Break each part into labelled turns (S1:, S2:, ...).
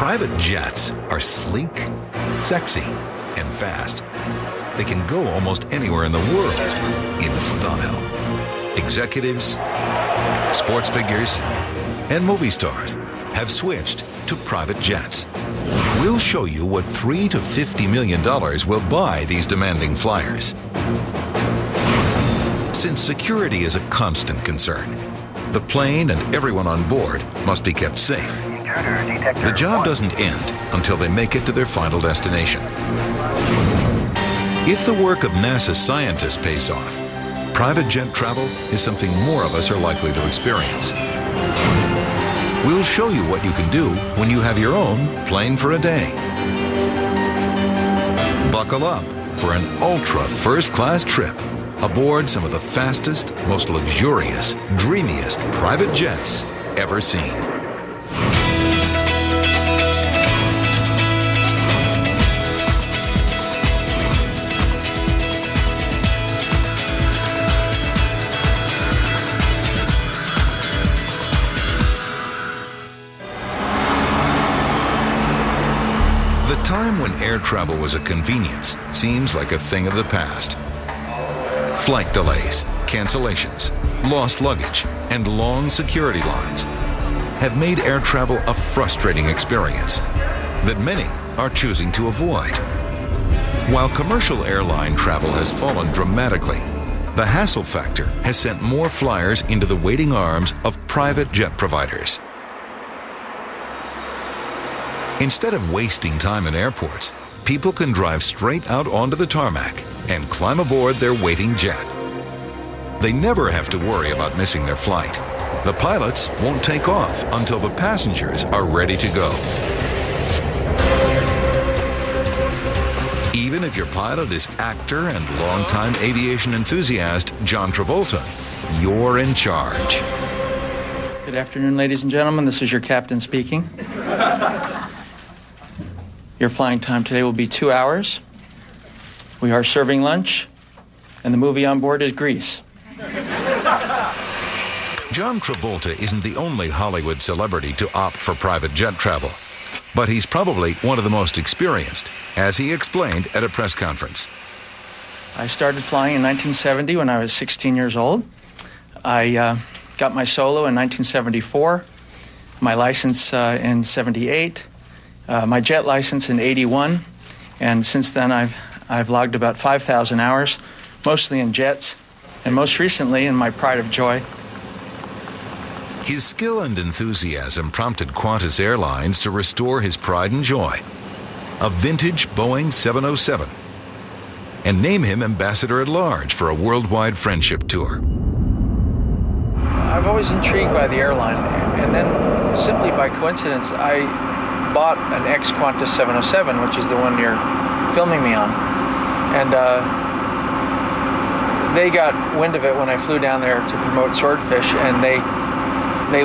S1: Private jets are sleek, sexy, and fast. They can go almost anywhere in the world in style. Executives, sports figures, and movie stars have switched to private jets. We'll show you what $3 to $50 million will buy these demanding flyers. Since security is a constant concern, the plane and everyone on board must be kept safe. The job doesn't end until they make it to their final destination. If the work of NASA scientists pays off, private jet travel is something more of us are likely to experience. We'll show you what you can do when you have your own plane for a day. Buckle up for an ultra first-class trip aboard some of the fastest, most luxurious, dreamiest private jets ever seen. The time when air travel was a convenience seems like a thing of the past. Flight delays, cancellations, lost luggage, and long security lines have made air travel a frustrating experience that many are choosing to avoid. While commercial airline travel has fallen dramatically, the hassle factor has sent more flyers into the waiting arms of private jet providers. Instead of wasting time in airports, people can drive straight out onto the tarmac and climb aboard their waiting jet. They never have to worry about missing their flight. The pilots won't take off until the passengers are ready to go. Even if your pilot is actor and longtime aviation enthusiast John Travolta, you're in charge.
S2: Good afternoon, ladies and gentlemen. This is your captain speaking. Your flying time today will be 2 hours. We are serving lunch, and the movie on board is Grease.
S1: John Travolta isn't the only Hollywood celebrity to opt for private jet travel, but he's probably one of the most experienced, as he explained at a press conference.
S2: I started flying in 1970 when I was 16 years old. I got my solo in 1974, my license in 78, my jet license in 81, and since then I've logged about 5,000 hours, mostly in jets, and most recently in my pride of joy.
S1: His skill and enthusiasm prompted Qantas Airlines to restore his pride and joy, a vintage Boeing 707, and name him ambassador at large for a worldwide friendship tour.
S2: I've always intrigued by the airline, and then simply by coincidence, I bought an ex-Qantas 707, which is the one you're filming me on, and they got wind of it when I flew down there to promote Swordfish, and they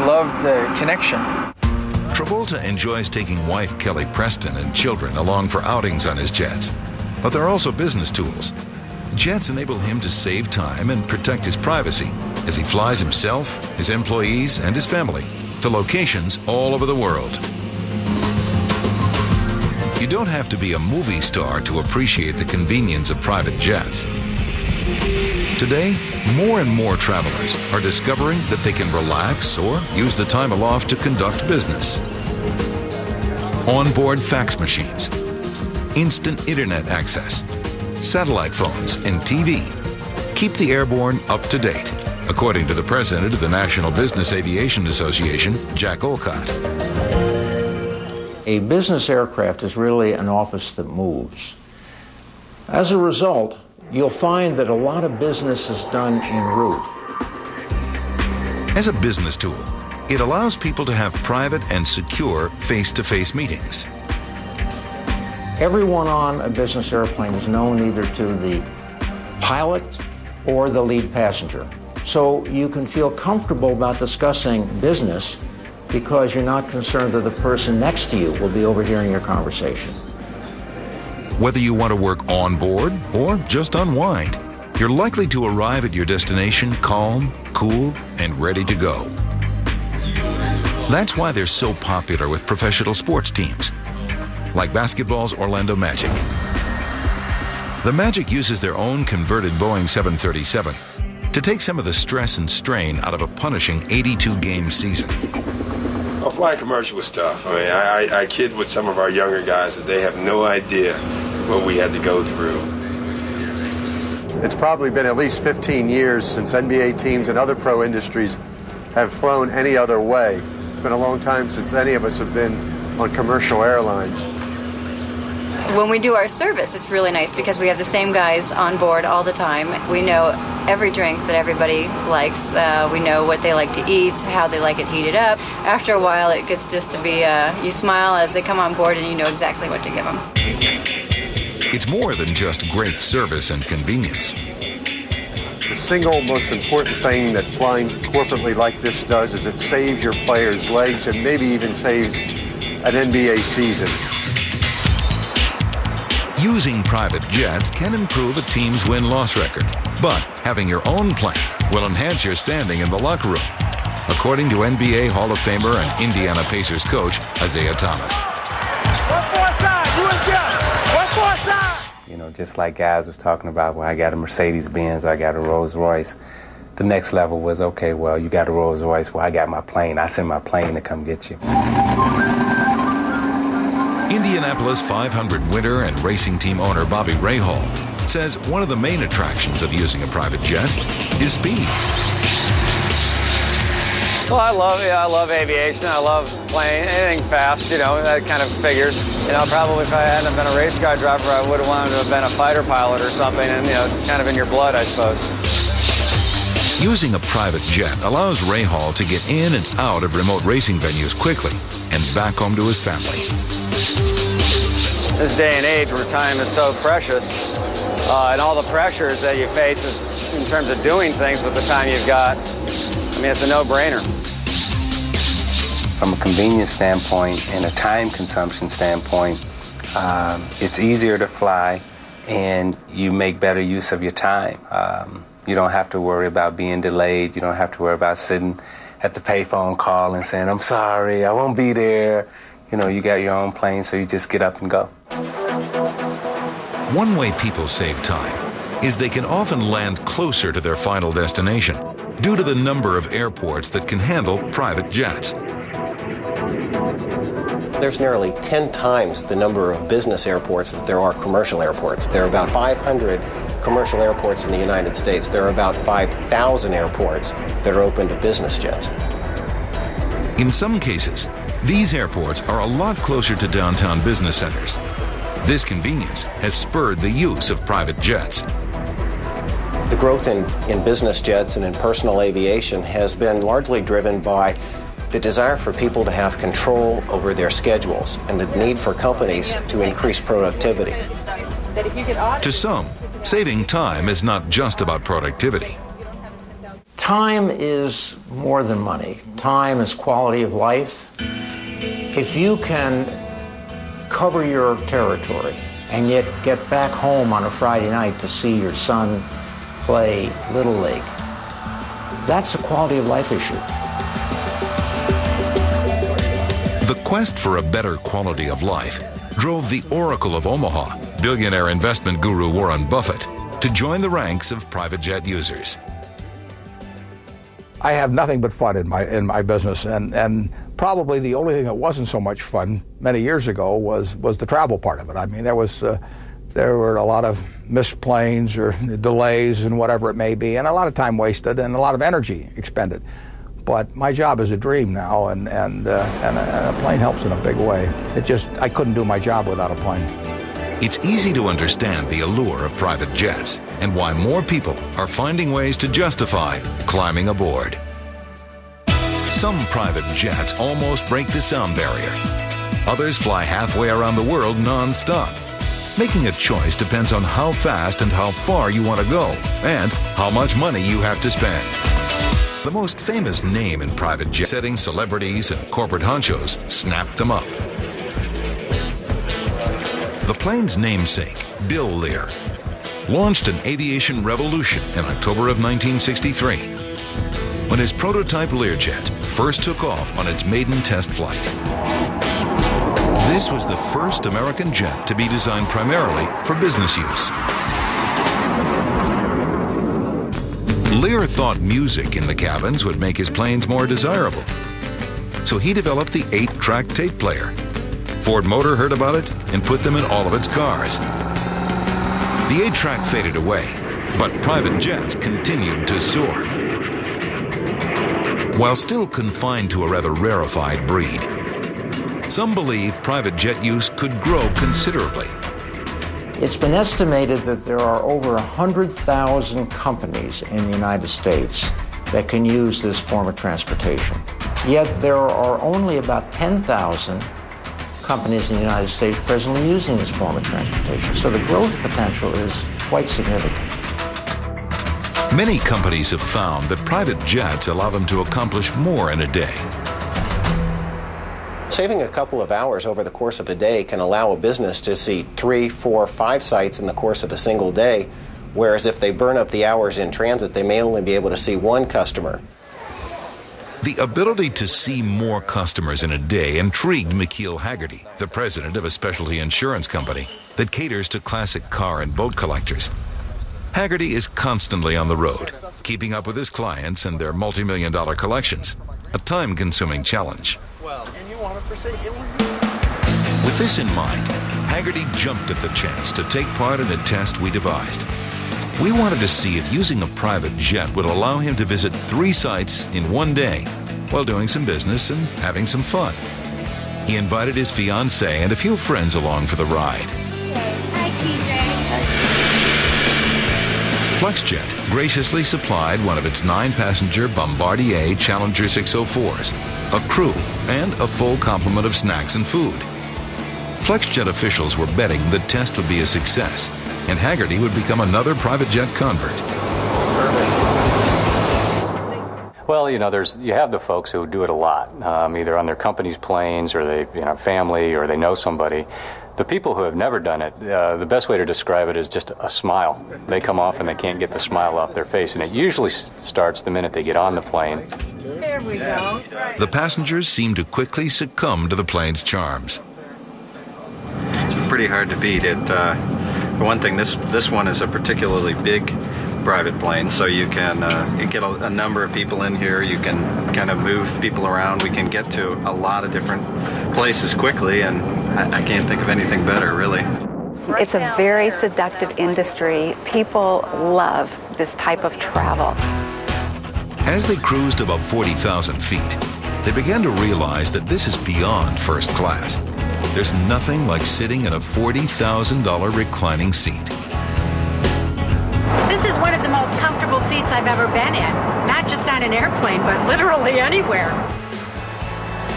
S2: loved the connection.
S1: Travolta enjoys taking wife Kelly Preston and children along for outings on his jets, but they're also business tools. Jets enable him to save time and protect his privacy as he flies himself, his employees, and his family to locations all over the world. You don't have to be a movie star to appreciate the convenience of private jets. Today, more and more travelers are discovering that they can relax or use the time aloft to conduct business. Onboard fax machines, instant internet access, satellite phones, and TV keep the airborne up to date, according to the president of the National Business Aviation Association, Jack Olcott.
S3: A business aircraft is really an office that moves. As a result, you'll find that a lot of business is done en route.
S1: As a business tool, it allows people to have private and secure face-to-face meetings.
S3: Everyone on a business airplane is known either to the pilot or the lead passenger. So you can feel comfortable about discussing business because you're not concerned that the person next to you will be overhearing your conversation.
S1: Whether you want to work on board or just unwind, you're likely to arrive at your destination calm, cool, and ready to go. That's why they're so popular with professional sports teams, like basketball's Orlando Magic. The Magic uses their own converted Boeing 737 to take some of the stress and strain out of a punishing 82-game season.
S4: Well, flying commercial was tough. I mean, I kid with some of our younger guys that they have no idea what we had to go through.
S5: It's probably been at least 15 years since NBA teams and other pro industries have flown any other way. It's been a long time since any of us have been on commercial airlines.
S6: When we do our service, it's really nice because we have the same guys on board all the time. We know every drink that everybody likes. We know what they like to eat, how they like it heated up. After a while, it gets just to be, you smile as they come on board and you know exactly what to give them.
S1: It's more than just great service and convenience.
S5: The single most important thing that flying corporately like this does is it saves your players' legs and maybe even saves an NBA season.
S1: Using private jets can improve a team's win-loss record, but having your own plane will enhance your standing in the locker room, according to NBA Hall of Famer and Indiana Pacers coach Isaiah Thomas.
S7: You know, just like guys was talking about, well, I got a Mercedes-Benz or I got a Rolls-Royce. The next level was, okay, well, you got a Rolls-Royce, well, I got my plane. I send my plane to come get you.
S1: Indianapolis 500 winter and racing team owner Bobby Rahal says one of the main attractions of using a private jet is speed.
S8: Well, I love aviation. I love playing anything fast, you know, that kind of figures. You know, probably if I hadn't been a race car driver, I would have wanted to have been a fighter pilot or something, and, you know, it's kind of in your blood, I suppose.
S1: Using a private jet allows Rahal to get in and out of remote racing venues quickly and back home to his family.
S8: This day and age where time is so precious, and all the pressures that you face in terms of doing things with the time you've got, I mean, it's a no-brainer.
S7: From a convenience standpoint and a time consumption standpoint, it's easier to fly and you make better use of your time. You don't have to worry about being delayed. You don't have to worry about sitting at the payphone call and saying, I'm sorry, I won't be there. You know, you got your own plane, so you just get up and go.
S1: One way people save time is they can often land closer to their final destination due to the number of airports that can handle private jets.
S9: There's nearly 10 times the number of business airports that there are commercial airports. There are about 500 commercial airports in the United States. There are about 5,000 airports that are open to business jets.
S1: In some cases, these airports are a lot closer to downtown business centers. This convenience has spurred the use of private jets.
S9: The growth in business jets and in personal aviation has been largely driven by the desire for people to have control over their schedules and the need for companies to increase productivity.
S1: To some, saving time is not just about productivity.
S3: Time is more than money. Time is quality of life. If you can cover your territory and yet get back home on a Friday night to see your son play Little League, that's a quality of life issue.
S1: The quest for a better quality of life drove the Oracle of Omaha, billionaire investment guru Warren Buffett, to join the ranks of private jet users.
S10: I have nothing but fun in my business, and probably the only thing that wasn't so much fun many years ago was the travel part of it. I mean, there were a lot of missed planes or delays and whatever it may be, and a lot of time wasted and a lot of energy expended. But my job is a dream now, and a plane helps in a big way. I couldn't do my job without a plane.
S1: It's easy to understand the allure of private jets and why more people are finding ways to justify climbing aboard. Some private jets almost break the sound barrier. Others fly halfway around the world non-stop. Making a choice depends on how fast and how far you want to go and how much money you have to spend. The most famous name in private jet setting, celebrities and corporate honchos snapped them up. The plane's namesake, Bill Lear, launched an aviation revolution in October of 1963 when his prototype Learjet first took off on its maiden test flight. This was the first American jet to be designed primarily for business use. Lear thought music in the cabins would make his planes more desirable, so he developed the 8-track tape player. Ford Motor heard about it and put them in all of its cars. The 8-track faded away, but private jets continued to soar. While still confined to a rather rarefied breed, some believe private jet use could grow considerably.
S3: It's been estimated that there are over 100,000 companies in the United States that can use this form of transportation. Yet there are only about 10,000 companies in the United States presently using this form of transportation. So the growth potential is quite significant.
S1: Many companies have found that private jets allow them to accomplish more in a day.
S9: Saving a couple of hours over the course of a day can allow a business to see 3, 4, 5 sites in the course of a single day, whereas if they burn up the hours in transit, they may only be able to see one customer.
S1: The ability to see more customers in a day intrigued McKeel Haggerty, the president of a specialty insurance company that caters to classic car and boat collectors. Haggerty is constantly on the road, keeping up with his clients and their multi-million-dollar collections, a time-consuming challenge. With this in mind, Haggerty jumped at the chance to take part in a test we devised. We wanted to see if using a private jet would allow him to visit 3 sites in one day while doing some business and having some fun. He invited his fiancée and a few friends along for the ride.
S11: Hi, TJ.
S1: FlexJet graciously supplied one of its 9-passenger Bombardier Challenger 604s, a crew, and a full complement of snacks and food. FlexJet officials were betting the test would be a success, and Haggerty would become another private jet convert.
S12: Well, you have the folks who do it a lot, either on their company's planes, or they, family, or they know somebody. The people who have never done it, the best way to describe it is just a smile. They come off and they can't get the smile off their face, and it usually starts the minute they get on the plane.
S11: There we go.
S1: The passengers seem to quickly succumb to the plane's charms.
S13: It's pretty hard to beat it. For one thing, this one is a particularly big private plane, so you can you get a number of people in here. You can kind of move people around. We can get to a lot of different places quickly, and I can't think of anything better, really.
S14: It's a very seductive industry. People love this type of travel.
S1: As they cruised above 40,000 feet, they began to realize that this is beyond first class. There's nothing like sitting in a $40,000 reclining seat.
S11: This is one of the most comfortable seats I've ever been in. Not just on an airplane, but literally anywhere.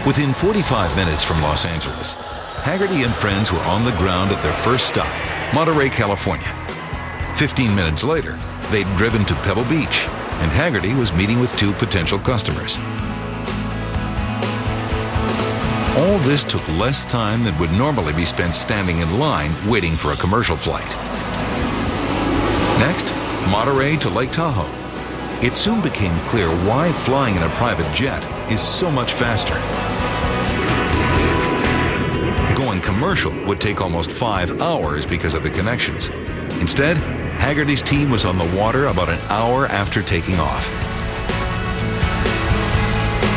S1: Within 45 minutes from Los Angeles, Haggerty and friends were on the ground at their first stop, Monterey, California. 15 minutes later, they'd driven to Pebble Beach, and Haggerty was meeting with 2 potential customers. All this took less time than would normally be spent standing in line waiting for a commercial flight. Next, Monterey to Lake Tahoe. It soon became clear why flying in a private jet is so much faster. Going commercial would take almost 5 hours because of the connections. Instead, Haggerty's team was on the water about an hour after taking off.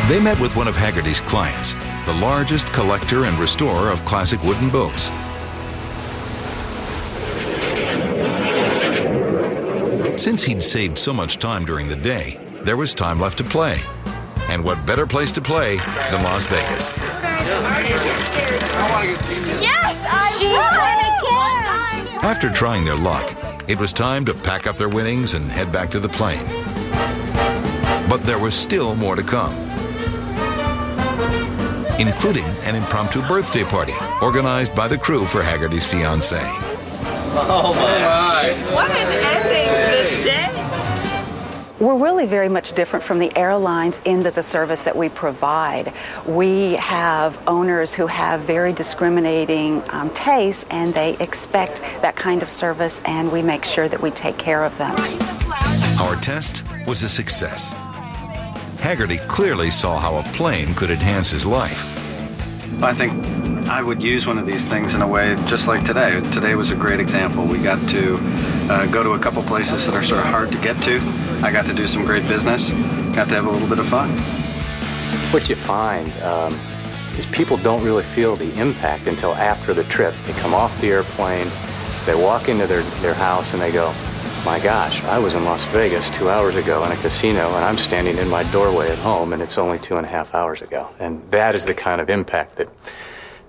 S1: They met with one of Haggerty's clients, the largest collector and restorer of classic wooden boats. Since he'd saved so much time during the day, there was time left to play. And what better place to play than Las Vegas?
S11: Yes, I won again!
S1: After trying their luck, it was time to pack up their winnings and head back to the plane. But there was still more to come, including an impromptu birthday party organized by the crew for Haggerty's fiancée.
S15: Oh my! What an ending to this day!
S14: We're really very much different from the airlines in the service that we provide. We have owners who have very discriminating tastes, and they expect that kind of service, and we make sure that we take care of them.
S1: Our test was a success. Haggerty clearly saw how a plane could enhance his life.
S13: I think I would use one of these things in a way just like today. Today was a great example. We got to go to a couple places that are sort of hard to get to. I got to do some great business, got to have a little bit of fun.
S12: What you find is people don't really feel the impact until after the trip. They come off the airplane, they walk into their house and they go, my gosh, I was in Las Vegas 2 hours ago in a casino and I'm standing in my doorway at home and it's only 2.5 hours ago. And that is the kind of impact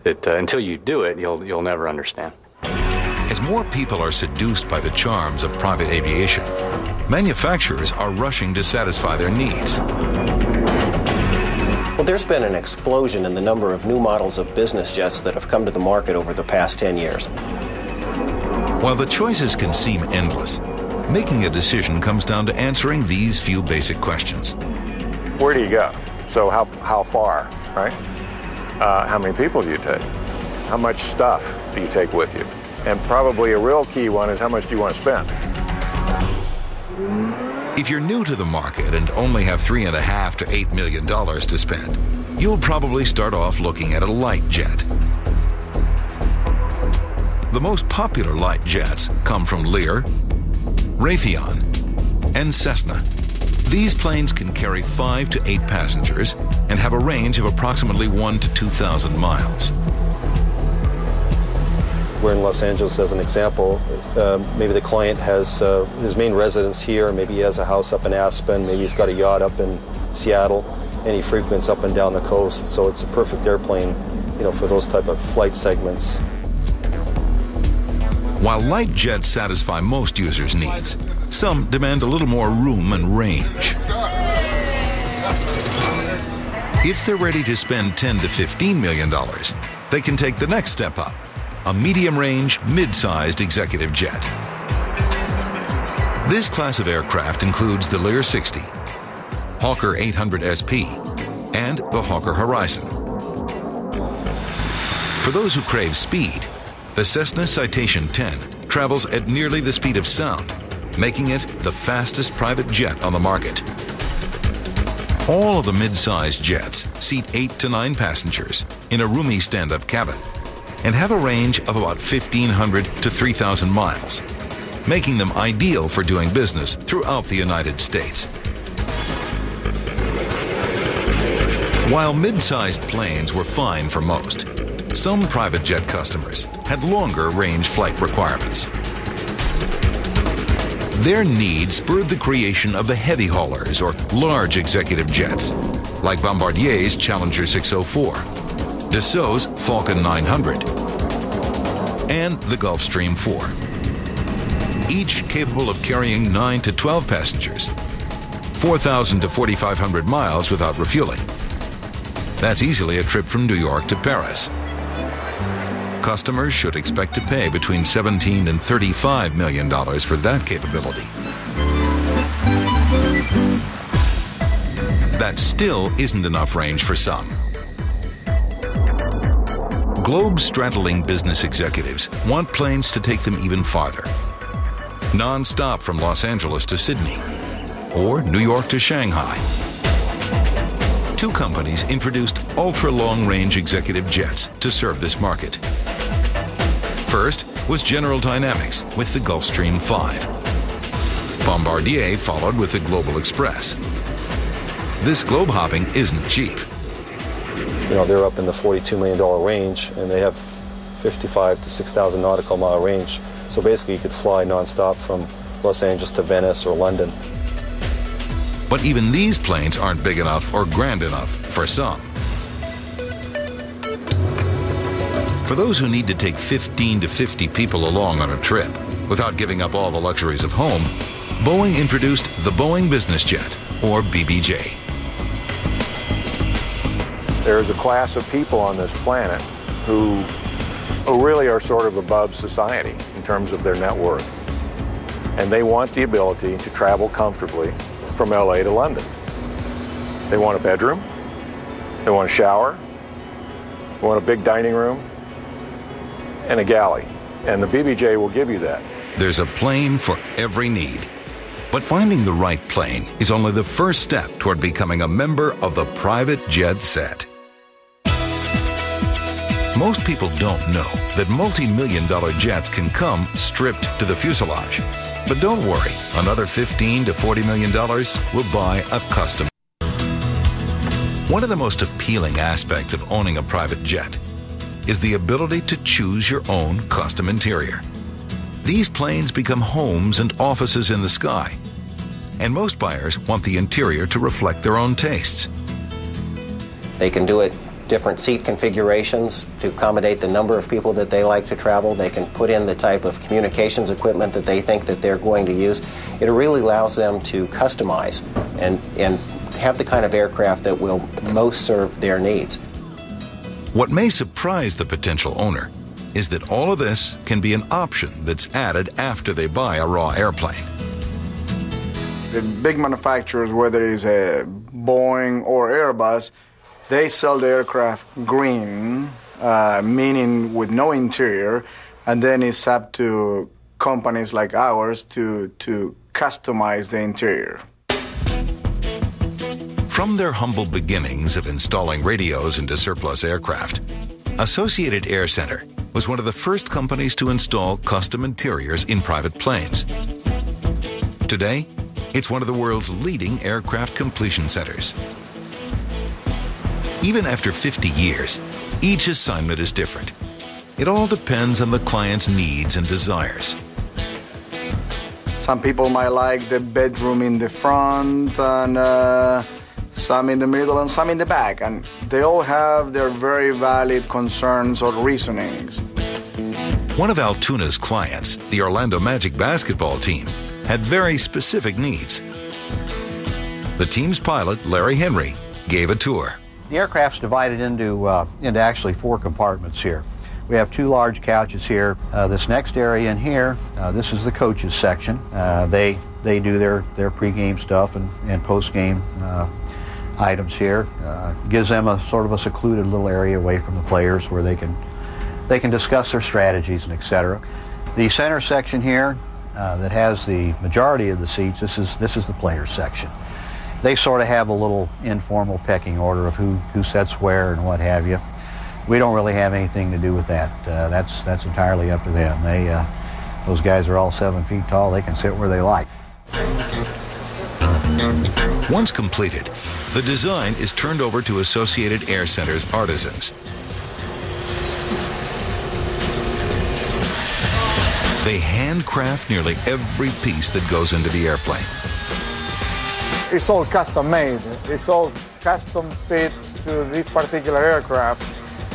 S12: that until you do it, you'll never understand.
S1: As more people are seduced by the charms of private aviation, manufacturers are rushing to satisfy their needs.
S9: Well, there's been an explosion in the number of new models of business jets that have come to the market over the past 10 years.
S1: While the choices can seem endless, making a decision comes down to answering these few basic questions.
S16: Where do you go? So how far, right? How many people do you take? How much stuff do you take with you? And probably a real key one is how much do you want to spend?
S1: If you're new to the market and only have $3.5 to $8 million to spend, you'll probably start off looking at a light jet. The most popular light jets come from Lear, Raytheon, and Cessna. These planes can carry 5 to 8 passengers and have a range of approximately 1,000 to 2,000 miles.
S17: We're in Los Angeles as an example. Maybe the client has his main residence here, maybe he has a house up in Aspen, maybe he's got a yacht up in Seattle, and he frequents up and down the coast. So it's a perfect airplane, for those type of flight segments.
S1: While light jets satisfy most users' needs, some demand a little more room and range. If they're ready to spend $10 to $15 million, they can take the next step up, a medium-range, mid-sized executive jet. This class of aircraft includes the Lear 60, Hawker 800 SP, and the Hawker Horizon. For those who crave speed, the Cessna Citation 10 travels at nearly the speed of sound, making it the fastest private jet on the market. All of the mid-sized jets seat 8 to 9 passengers in a roomy stand-up cabin and have a range of about 1,500 to 3,000 miles, making them ideal for doing business throughout the United States. While mid-sized planes were fine for most, some private jet customers had longer range flight requirements. Their needs spurred the creation of the heavy haulers or large executive jets, like Bombardier's Challenger 604, Dassault's Falcon 900, and the Gulfstream 4. Each capable of carrying 9 to 12 passengers, 4,000 to 4,500 miles without refueling. That's easily a trip from New York to Paris. Customers should expect to pay between $17 and $35 million for that capability. That still isn't enough range for some. Globe-straddling business executives want planes to take them even farther. Non-stop from Los Angeles to Sydney, or New York to Shanghai. Two companies introduced ultra-long-range executive jets to serve this market. First was General Dynamics with the Gulfstream 5. Bombardier followed with the Global Express. This globe hopping isn't cheap.
S17: They're up in the $42 million range, and they have 55 to 6,000 nautical mile range. So basically, you could fly nonstop from Los Angeles to Venice or London.
S1: But even these planes aren't big enough or grand enough for some. For those who need to take 15 to 50 people along on a trip without giving up all the luxuries of home, Boeing introduced the Boeing Business Jet, or BBJ.
S16: There's a class of people on this planet who really are sort of above society in terms of their net worth. And they want the ability to travel comfortably from LA to London. They want a bedroom, they want a shower, they want a big dining room, and a galley. And the BBJ will give you that.
S1: There's a plane for every need. But finding the right plane is only the first step toward becoming a member of the private jet set. Most people don't know that multi-million-dollar jets can come stripped to the fuselage. But don't worry, another $15 to $40 million will buy a custom. One of the most appealing aspects of owning a private jet is the ability to choose your own custom interior. These planes become homes and offices in the sky, and most buyers want the interior to reflect their own tastes.
S9: They can do it different seat configurations to accommodate the number of people that they like to travel. They can put in the type of communications equipment that they think that they're going to use. It really allows them to customize and have the kind of aircraft that will most serve their needs.
S1: What may surprise the potential owner is that all of this can be an option that's added after they buy a raw airplane.
S18: The big manufacturers, whether it's a Boeing or Airbus, they sell the aircraft green, meaning with no interior, and then it's up to companies like ours to customize the interior.
S1: From their humble beginnings of installing radios into surplus aircraft, Associated Air Center was one of the first companies to install custom interiors in private planes. Today, it's one of the world's leading aircraft completion centers. Even after 50 years, each assignment is different. It all depends on the client's needs and desires.
S18: Some people might like the bedroom in the front, and some in the middle, and some in the back, and they all have their very valid concerns or reasonings.
S1: One of Altoona's clients, the Orlando Magic basketball team, had very specific needs. The team's pilot, Larry Henry, gave a tour.
S19: The aircraft's divided into actually 4 compartments here. We have 2 large couches here. This next area in here, this is the coaches section. They do their pregame stuff and postgame items here. Gives them a sort of a secluded little area away from the players where they can discuss their strategies and etc. The center section here that has the majority of the seats, this is the players section. They sort of have a little informal pecking order of who sits where and what have you. We don't really have anything to do with that. That's entirely up to them. Those guys are all 7 feet tall. They can sit where they like.
S1: Once completed, the design is turned over to Associated Air Center's artisans. They handcraft nearly every piece that goes into the airplane.
S18: It's all custom made. It's all custom fit to this particular aircraft,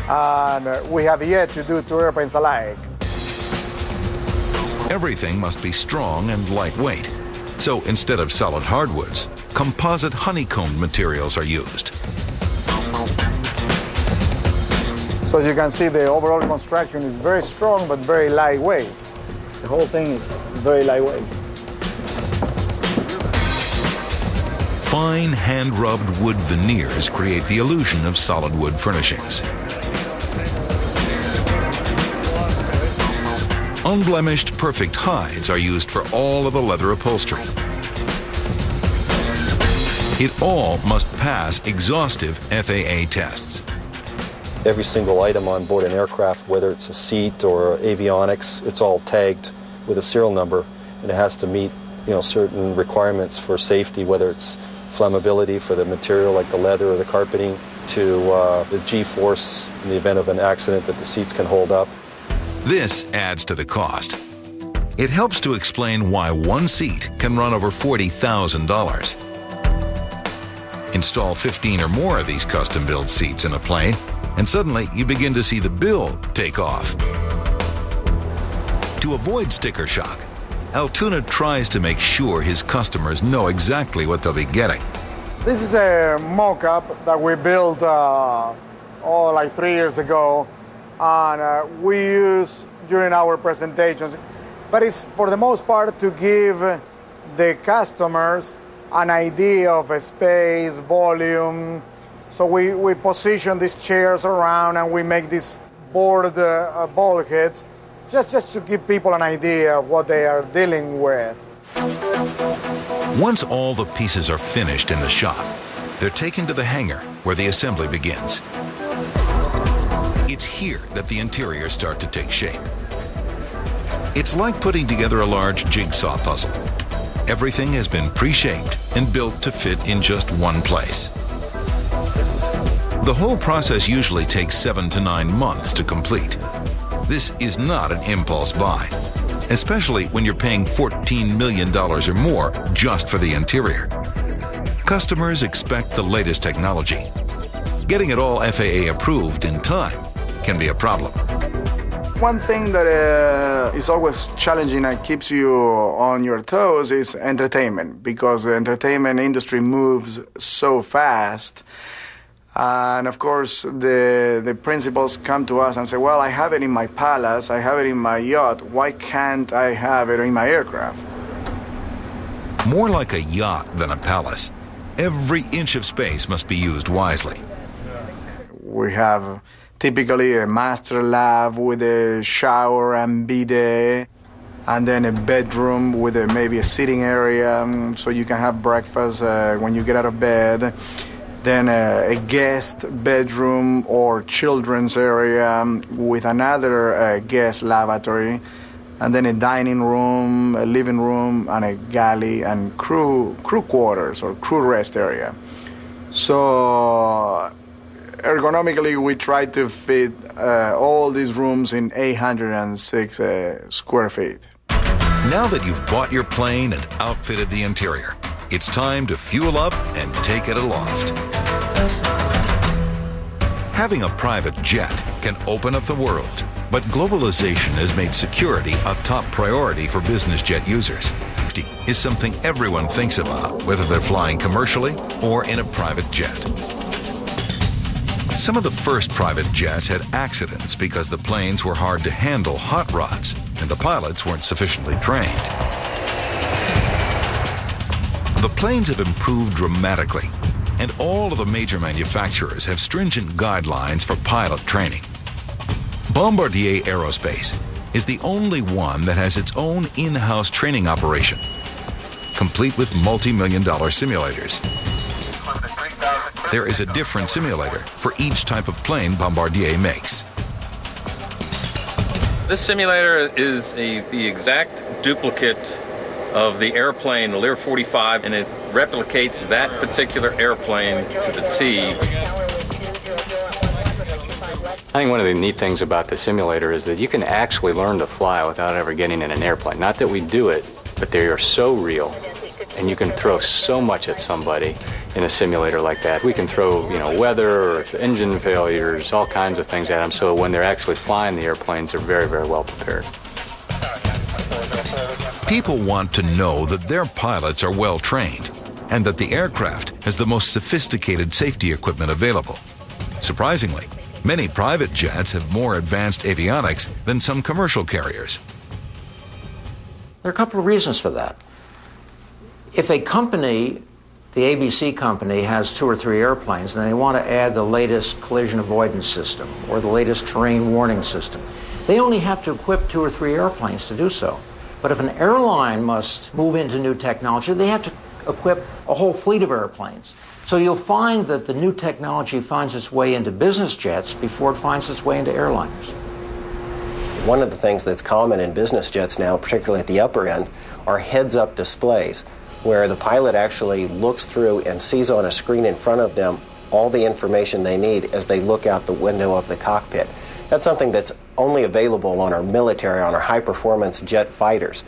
S18: and we have yet to do 2 airplanes alike.
S1: Everything must be strong and lightweight. So instead of solid hardwoods, composite honeycombed materials are used.
S18: So as you can see, the overall construction is very strong but very lightweight. The whole thing is very lightweight.
S1: Fine hand-rubbed wood veneers create the illusion of solid wood furnishings. Unblemished, perfect hides are used for all of the leather upholstery. It all must pass exhaustive FAA tests.
S17: Every single item on board an aircraft, whether it's a seat or avionics, it's all tagged with a serial number, and it has to meet, certain requirements for safety, whether it's flammability for the material like the leather or the carpeting, to the G-force in the event of an accident that the seats can hold up.
S1: This adds to the cost. It helps to explain why one seat can run over $40,000. Install 15 or more of these custom-built seats in a plane, and suddenly you begin to see the bill take off. To avoid sticker shock, Altoona tries to make sure his customers know exactly what they'll be getting.
S18: This is a mock-up that we built like 3 years ago, and we use during our presentations. But it's for the most part to give the customers an idea of a space, volume. So we position these chairs around and we make these board bulkheads just to give people an idea of what they are dealing with.
S1: Once all the pieces are finished in the shop, they're taken to the hangar where the assembly begins. It's here that the interiors start to take shape. It's like putting together a large jigsaw puzzle. Everything has been pre-shaped and built to fit in just one place. The whole process usually takes 7 to 9 months to complete. This is not an impulse buy, especially when you're paying $14 million or more just for the interior. Customers expect the latest technology. Getting it all FAA approved in time can be a problem.
S18: One thing that is always challenging and keeps you on your toes is entertainment, because the entertainment industry moves so fast. And of course, the principals come to us and say, well, I have it in my palace, I have it in my yacht, why can't I have it in my aircraft?
S1: More like a yacht than a palace. Every inch of space must be used wisely.
S18: We have typically a master lab with a shower and bidet, and then a bedroom with maybe a sitting area so you can have breakfast when you get out of bed. Then a guest bedroom or children's area with another guest lavatory, and then a dining room, a living room, and a galley and crew quarters or crew rest area. So ergonomically, we try to fit all these rooms in 806 square feet.
S1: Now that you've bought your plane and outfitted the interior, it's time to fuel up and take it aloft. Having a private jet can open up the world, but globalization has made security a top priority for business jet users. Safety is something everyone thinks about, whether they're flying commercially or in a private jet. Some of the first private jets had accidents because the planes were hard to handle hot rods and the pilots weren't sufficiently trained. The planes have improved dramatically, and all of the major manufacturers have stringent guidelines for pilot training. Bombardier Aerospace is the only one that has its own in-house training operation, complete with multi-million-dollar simulators. There is a different simulator for each type of plane Bombardier makes.
S20: This simulator is the exact duplicate of the airplane, the Lear 45, and it replicates that particular airplane to the T.
S12: I think one of the neat things about the simulator is that you can actually learn to fly without ever getting in an airplane. Not that we do it, but they are so real, and you can throw so much at somebody in a simulator like that. We can throw, weather or engine failures, all kinds of things at them, so when they're actually flying the airplanes, they're very, very well prepared.
S1: People want to know that their pilots are well trained and that the aircraft has the most sophisticated safety equipment available. Surprisingly, many private jets have more advanced avionics than some commercial carriers.
S3: There are a couple of reasons for that. If a company, the ABC company, has 2 or 3 airplanes and they want to add the latest collision avoidance system or the latest terrain warning system, they only have to equip 2 or 3 airplanes to do so. But if an airline must move into new technology, they have to equip a whole fleet of airplanes. So you'll find that the new technology finds its way into business jets before it finds its way into airliners.
S9: One of the things that's common in business jets now, particularly at the upper end, are heads-up displays, where the pilot actually looks through and sees on a screen in front of them all the information they need as they look out the window of the cockpit. That's something that's only available on our military, on our high-performance jet fighters.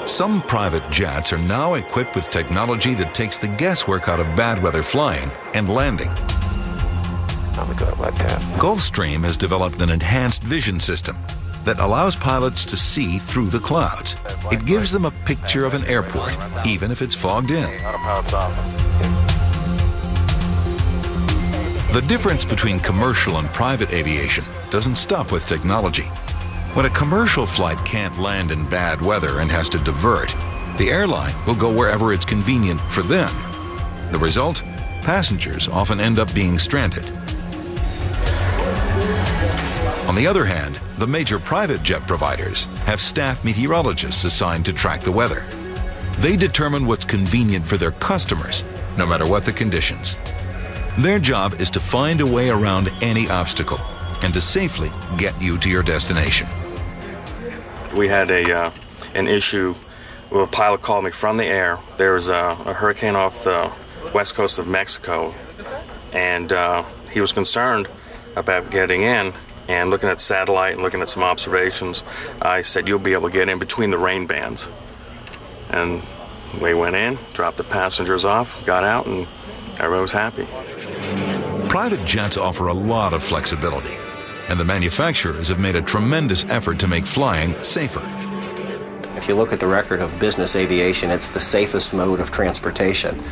S1: Some private jets are now equipped with technology that takes the guesswork out of bad weather flying and landing. Gulfstream has developed an enhanced vision system that allows pilots to see through the clouds. It gives them a picture of an airport, even if it's fogged in. The difference between commercial and private aviation doesn't stop with technology. When a commercial flight can't land in bad weather and has to divert, the airline will go wherever it's convenient for them. The result? Passengers often end up being stranded. On the other hand, the major private jet providers have staff meteorologists assigned to track the weather. They determine what's convenient for their customers, no matter what the conditions. Their job is to find a way around any obstacle and to safely get you to your destination.
S21: We had an issue where a pilot called me from the air. There was a hurricane off the west coast of Mexico, and he was concerned about getting in. And looking at satellite and looking at some observations, I said, you'll be able to get in between the rain bands. And we went in, dropped the passengers off, got out, and everyone was happy.
S1: Private jets offer a lot of flexibility, and the manufacturers have made a tremendous effort to make flying safer.
S9: If you look at the record of business aviation, it's the safest mode of transportation.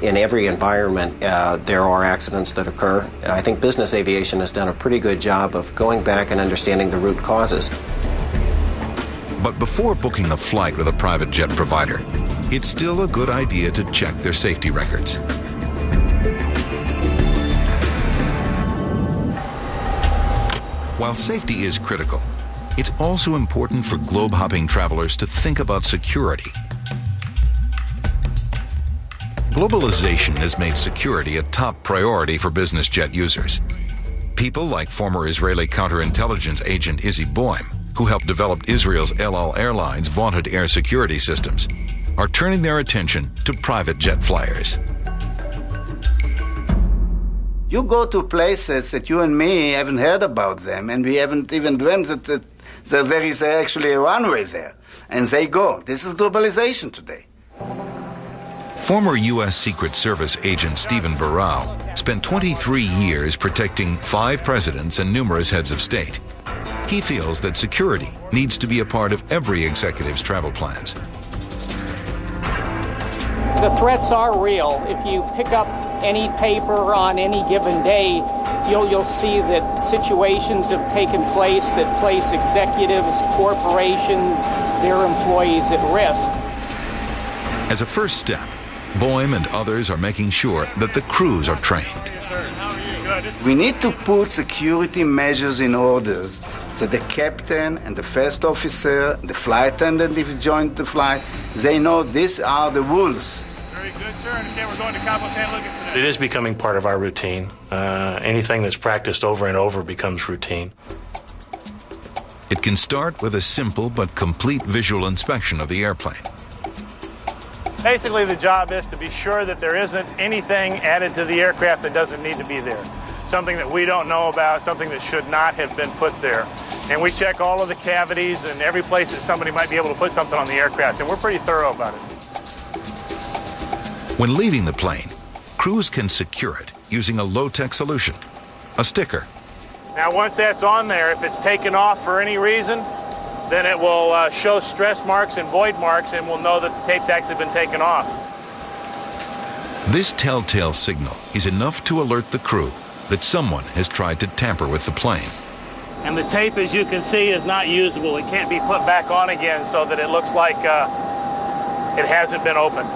S9: In every environment, there are accidents that occur. I think business aviation has done a pretty good job of going back and understanding the root causes.
S1: But before booking a flight with a private jet provider, it's still a good idea to check their safety records. While safety is critical, it's also important for globe-hopping travelers to think about security. Globalization has made security a top priority for business jet users. People like former Israeli counterintelligence agent Izzy Boim, who helped develop Israel's El Al Airlines' vaunted air security systems, are turning their attention to private jet flyers.
S22: You go to places that you and me haven't heard about them, and we haven't even dreamt that there is actually a runway there. And they go. This is globalization today.
S1: Former U.S. Secret Service agent Stephen Barrow spent 23 years protecting 5 presidents and numerous heads of state. He feels that security needs to be a part of every executive's travel plans.
S23: The threats are real. If you pick up any paper on any given day, you'll see that situations have taken place that place executives, corporations, their employees at risk.
S1: As a first step, Boim and others are making sure that the crews are trained.
S22: We need to put security measures in order so the captain and the first officer, the flight attendant, if you join the flight, they know these are the rules.
S24: Very good, sir. I understand we're going to Cabo San Lucas today. It is becoming part of our routine. Anything that's practiced over and over becomes routine.
S1: It can start with a simple but complete visual inspection of the airplane.
S24: Basically, the job is to be sure that there isn't anything added to the aircraft that doesn't need to be there. Something that we don't know about, something that should not have been put there. And we check all of the cavities and every place that somebody might be able to put something on the aircraft, and we're pretty thorough about it.
S1: When leaving the plane, crews can secure it using a low-tech solution, a sticker.
S24: Now, once that's on there, if it's taken off for any reason, then it will show stress marks and void marks, and we'll know that the tape's actually been taken off.
S1: This telltale signal is enough to alert the crew that someone has tried to tamper with the plane.
S24: And the tape, as you can see, is not usable. It can't be put back on again so that it looks like it hasn't been opened.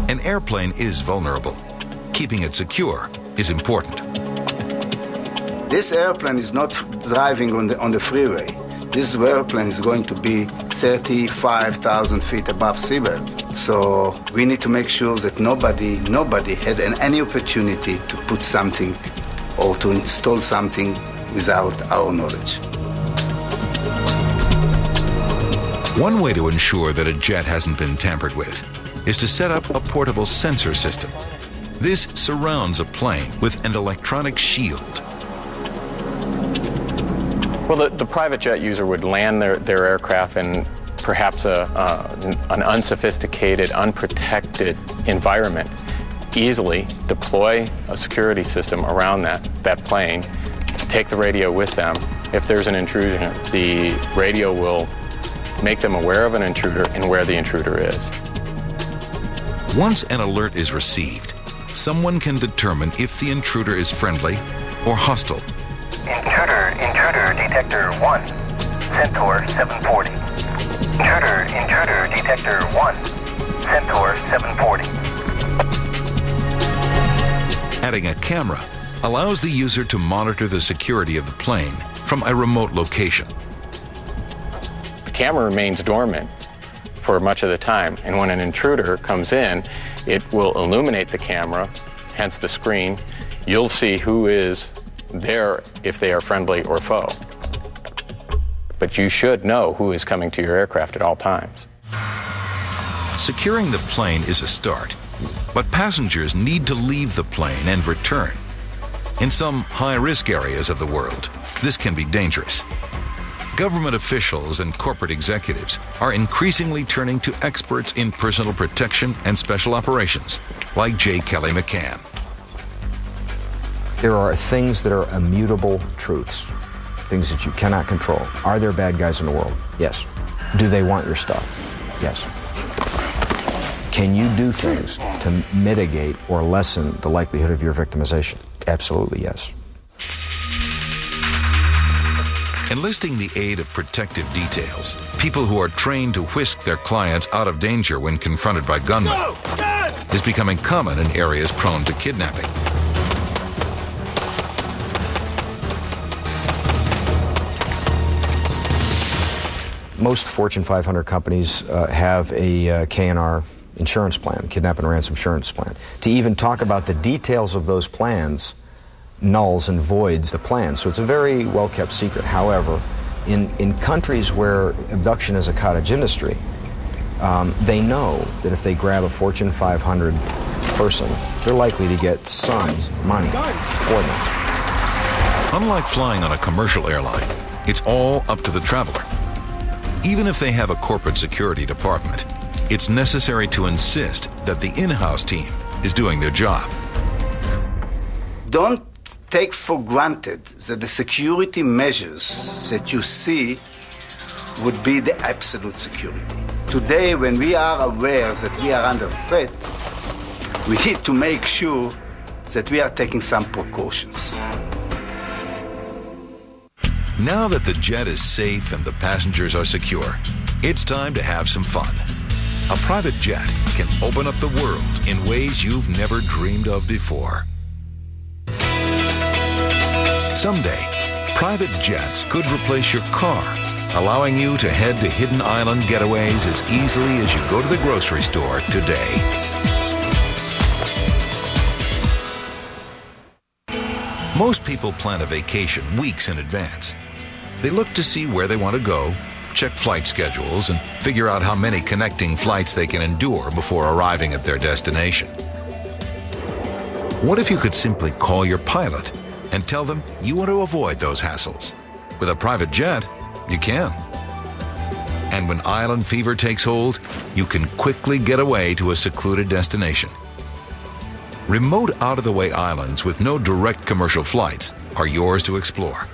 S1: An airplane is vulnerable. Keeping it secure is important.
S22: This airplane is not driving on the freeway. This airplane is going to be 35,000 feet above seabed. So we need to make sure that nobody had any opportunity to put something or to install something without our knowledge.
S1: One way to ensure that a jet hasn't been tampered with is to set up a portable sensor system. This surrounds a plane with an electronic shield.
S25: Well, the private jet user would land their aircraft in perhaps an unsophisticated, unprotected environment, easily deploy a security system around that plane, take the radio with them. If there's an intrusion, the radio will make them aware of an intruder and where the intruder is.
S1: Once an alert is received, someone can determine if the intruder is friendly or hostile.
S26: Intruder detector 1, Centaur 740. Intruder detector 1, Centaur 740.
S1: Adding a camera allows the user to monitor the security of the plane from a remote location.
S25: The camera remains dormant for much of the time. And when an intruder comes in, it will illuminate the camera, hence the screen. You'll see who is there, if they are friendly or foe. But you should know who is coming to your aircraft at all times.
S1: Securing the plane is a start, but passengers need to leave the plane and return. In some high-risk areas of the world, this can be dangerous. Government officials and corporate executives are increasingly turning to experts in personal protection and special operations, like J. Kelly McCann.
S2: There are things that are immutable truths, things that you cannot control. Are there bad guys in the world? Yes. Do they want your stuff? Yes. Can you do things to mitigate or lessen the likelihood of your victimization? Absolutely, yes.
S1: Enlisting the aid of protective details, people who are trained to whisk their clients out of danger when confronted by gunmen, is becoming common in areas prone to kidnapping.
S2: Most Fortune 500 companies have a K&R insurance plan, kidnap and ransom insurance plan. To even talk about the details of those plans nulls and voids the plan. So it's a very well-kept secret. However, in countries where abduction is a cottage industry, they know that if they grab a Fortune 500 person, they're likely to get some money for them.
S1: Unlike flying on a commercial airline, it's all up to the traveler. Even if they have a corporate security department, it's necessary to insist that the in-house team is doing their job.
S22: Don't take for granted that the security measures that you see would be the absolute security. Today, when we are aware that we are under threat, we need to make sure that we are taking some precautions.
S1: Now that the jet is safe and the passengers are secure, it's time to have some fun. A private jet can open up the world in ways you've never dreamed of before. Someday, private jets could replace your car, allowing you to head to hidden island getaways as easily as you go to the grocery store today. Most people plan a vacation weeks in advance. They look to see where they want to go, check flight schedules, and figure out how many connecting flights they can endure before arriving at their destination. What if you could simply call your pilot and tell them you want to avoid those hassles? With a private jet, you can. And when island fever takes hold, you can quickly get away to a secluded destination. Remote, out-of-the-way islands with no direct commercial flights are yours to explore.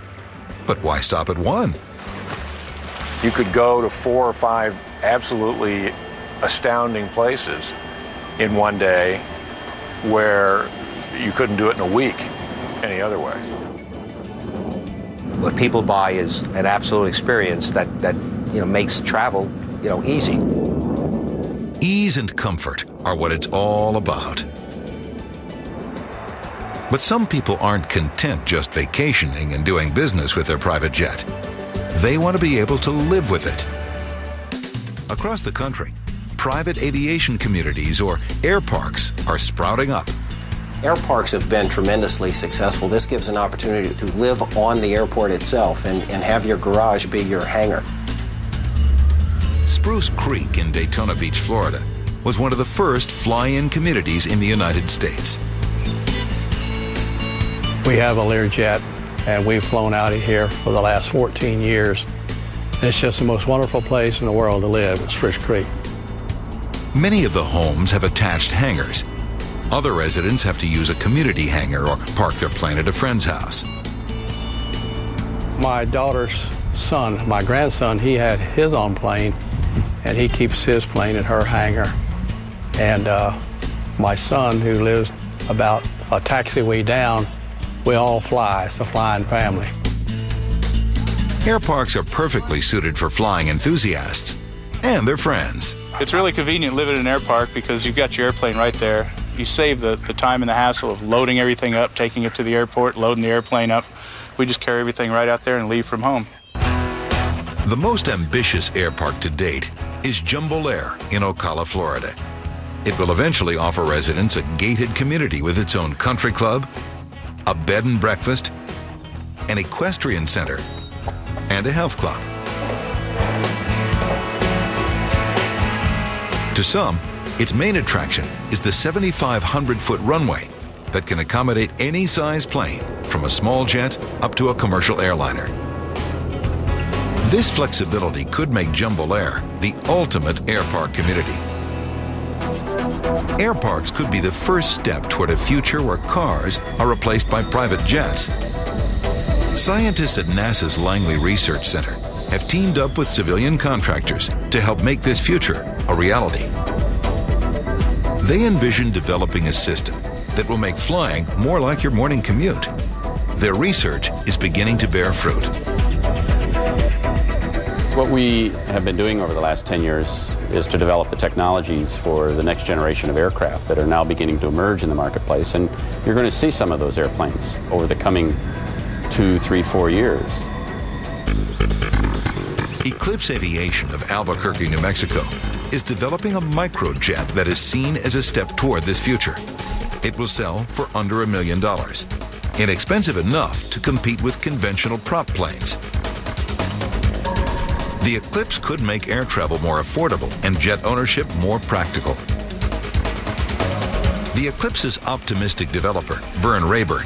S1: But why stop at one?
S16: You could go to 4 or 5 absolutely astounding places in one day where you couldn't do it in a week any other way.
S4: What people buy is an absolute experience that makes travel easy.
S1: Ease and comfort are what it's all about. But some people aren't content just vacationing and doing business with their private jet. They want to be able to live with it. Across the country, private aviation communities or air parks are sprouting up.
S9: Air parks have been tremendously successful. This gives an opportunity to live on the airport itself and have your garage be your hangar.
S1: Spruce Creek in Daytona Beach, Florida, was one of the first fly-in communities in the United States.
S5: We have a Lear jet, and we've flown out of here for the last 14 years. It's just the most wonderful place in the world to live, is Spruce Creek.
S1: Many of the homes have attached hangars. Other residents have to use a community hangar or park their plane at a friend's house.
S5: My daughter's son, my grandson, he had his own plane, and he keeps his plane at her hangar. And my son, who lives about a taxiway down, we all fly. It's a flying family.
S1: Air parks are perfectly suited for flying enthusiasts and their friends.
S6: It's really convenient living in an air park because you've got your airplane right there. You save the time and the hassle of loading everything up, taking it to the airport, loading the airplane up. We just carry everything right out there and leave from home.
S1: The most ambitious air park to date is Jumbo Lear in Ocala, Florida. It will eventually offer residents a gated community with its own country club, a bed and breakfast, an equestrian center, and a health club. To some, its main attraction is the 7,500-foot runway that can accommodate any size plane, from a small jet up to a commercial airliner. This flexibility could make Jumbo Lear the ultimate air park community. Air parks could be the first step toward a future where cars are replaced by private jets. Scientists at NASA's Langley Research Center have teamed up with civilian contractors to help make this future a reality. They envision developing a system that will make flying more like your morning commute. Their research is beginning to bear fruit.
S7: What we have been doing over the last 10 years is to develop the technologies for the next generation of aircraft that are now beginning to emerge in the marketplace. And you're going to see some of those airplanes over the coming 2, 3, 4 years.
S1: Eclipse Aviation of Albuquerque, New Mexico, is developing a microjet that is seen as a step toward this future. It will sell for under $1 million, inexpensive enough to compete with conventional prop planes. The Eclipse could make air travel more affordable and jet ownership more practical. The Eclipse's optimistic developer, Vern Rayburn,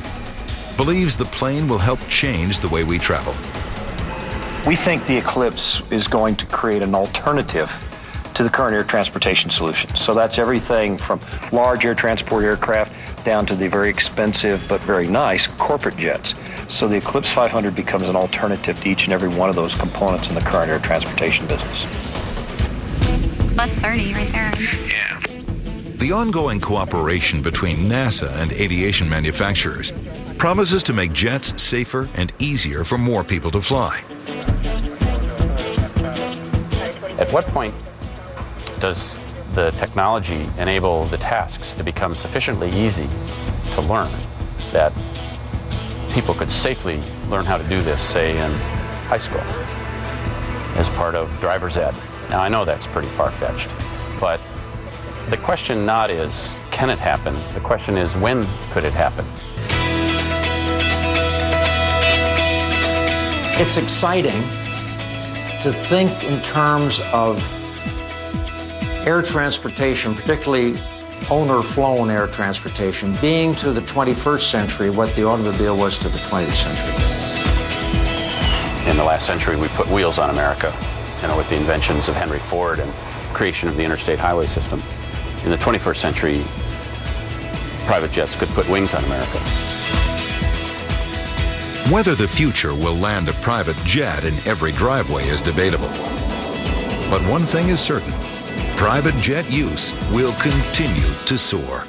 S1: believes the plane will help change the way we travel.
S8: We think the Eclipse is going to create an alternative to the current air transportation solutions. So that's everything from large air transport aircraft down to the very expensive but very nice corporate jets. So the Eclipse 500 becomes an alternative to each and every one of those components in the current air transportation business.
S10: Plus 30 right there.
S1: Yeah. The ongoing cooperation between NASA and aviation manufacturers promises to make jets safer and easier for more people to fly.
S7: At what point does the technology enable the tasks to become sufficiently easy to learn that people could safely learn how to do this, say, in high school as part of driver's ed? Now, I know that's pretty far-fetched, but the question not is, can it happen? The question is, when could it happen?
S3: It's exciting to think in terms of air transportation, particularly owner-flown air transportation, being to the 21st century what the automobile was to the 20th century.
S7: In the last century, we put wheels on America, with the inventions of Henry Ford and creation of the interstate highway system. In the 21st century, private jets could put wings on America.
S1: Whether the future will land a private jet in every driveway is debatable. But one thing is certain: private jet use will continue to soar.